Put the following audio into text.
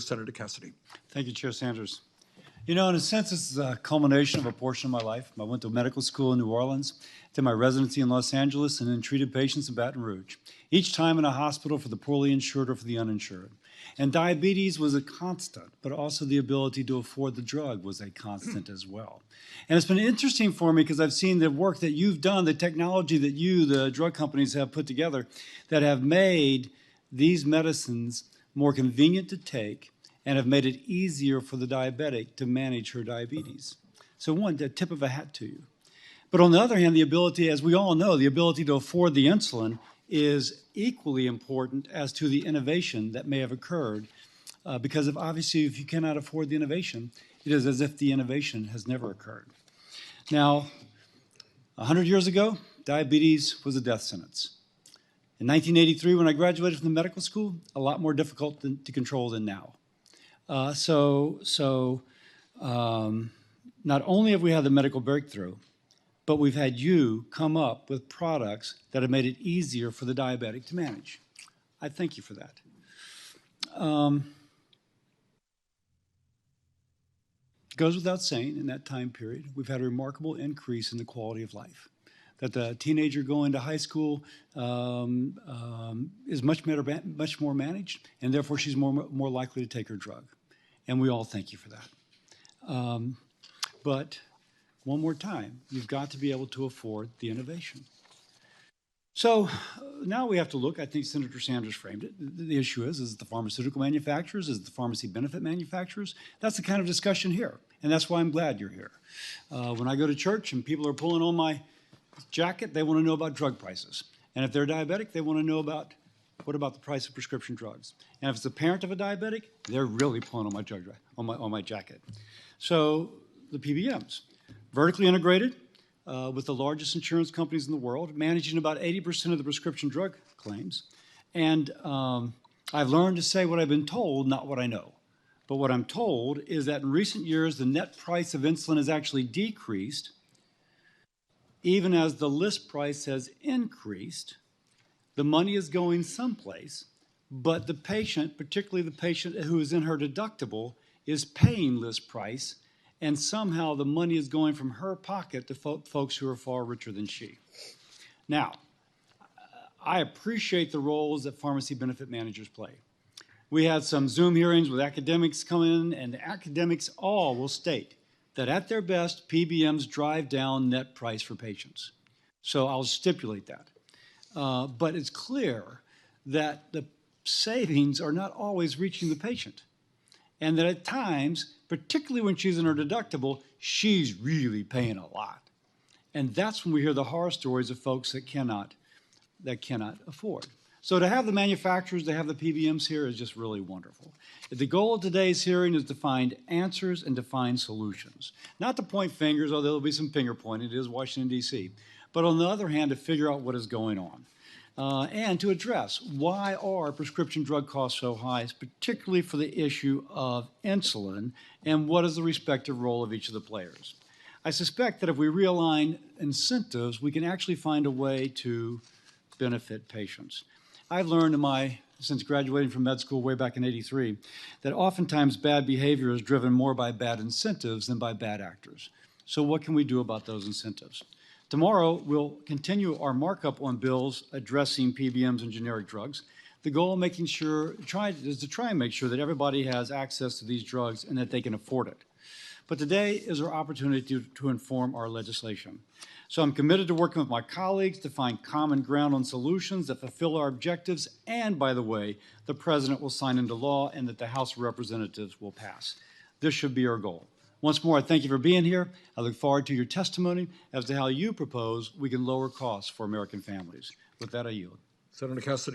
Senator Cassidy. Thank you, Chair Sanders. You know, in a sense, this is a culmination of a portion of my life. I went to medical school in New Orleans, did my residency in Los Angeles, and then treated patients in Baton Rouge, each time in a hospital for the poorly insured or for the uninsured. And diabetes was a constant, but also the ability to afford the drug was a constant as well. And it's been interesting for me because I've seen the work that you've done, the technology that you, the drug companies, have put together that have made these medicines more convenient to take and have made it easier for the diabetic to manage her diabetes. So one, a tip of a hat to you. But on the other hand, the ability, as we all know, the ability to afford the insulin is equally important as to the innovation that may have occurred because obviously if you cannot afford the innovation, it is as if the innovation has never occurred. Now, 100 years ago, diabetes was a death sentence. In 1983, when I graduated from the medical school, a lot more difficult to control than now. Not only have we had the medical breakthrough, but we've had you come up with products that have made it easier for the diabetic to manage. I thank you for that. It goes without saying, in that time period, we've had a remarkable increase in the quality of life. That the teenager going to high school is much more managed, and therefore she's more likely to take her drug. And we all thank you for that. But one more time, you've got to be able to afford the innovation. So now we have to look, I think Senator Sanders framed it. The issue is it the pharmaceutical manufacturers? Is it the pharmacy benefit manufacturers? That's the kind of discussion here, and that's why I'm glad you're here. When I go to church and people are pulling on my jacket, they want to know about drug prices. And if they're diabetic, they want to know about what about the price of prescription drugs. And if it's a parent of a diabetic, they're really pulling on my jacket. So the PBMs, vertically integrated with the largest insurance companies in the world, managing about 80% of the prescription drug claims. And I've learned to say what I've been told, not what I know. But what I'm told is that in recent years, the net price of insulin has actually decreased, even as the list price has increased. The money is going someplace, but the patient, particularly the patient who is in her deductible, is paying list price, and somehow the money is going from her pocket to folks who are far richer than she. Now, I appreciate the roles that pharmacy benefit managers play. We had some Zoom hearings with academics come in, and the academics all will state that at their best, PBMs drive down net price for patients. So I'll stipulate that. But it's clear that the savings are not always reaching the patient. And that at times, particularly when she's in her deductible, she's really paying a lot. And that's when we hear the horror stories of folks that cannot afford. So to have the manufacturers, to have the PBMs here is just really wonderful. The goal of today's hearing is to find answers and to find solutions. Not to point fingers, although there'll be some finger pointing, it is Washington, D.C. But on the other hand, to figure out what is going on. And to address why are prescription drug costs so high, particularly for the issue of insulin, and what is the respective role of each of the players. I suspect that if we realign incentives, we can actually find a way to benefit patients. I've learned since graduating from med school way back in '83, that oftentimes bad behavior is driven more by bad incentives than by bad actors. So what can we do about those incentives? Tomorrow, we'll continue our markup on bills addressing PBMs and generic drugs. The goal of is to try and make sure that everybody has access to these drugs and that they can afford it. But today is our opportunity to inform our legislation. So I'm committed to working with my colleagues to find common ground on solutions that fulfill our objectives, and by the way, the President will sign into law and that the House of Representatives will pass. This should be our goal. Once more, I thank you for being here. I look forward to your testimony as to how you propose we can lower costs for American families. With that, I yield. Senator Cassidy.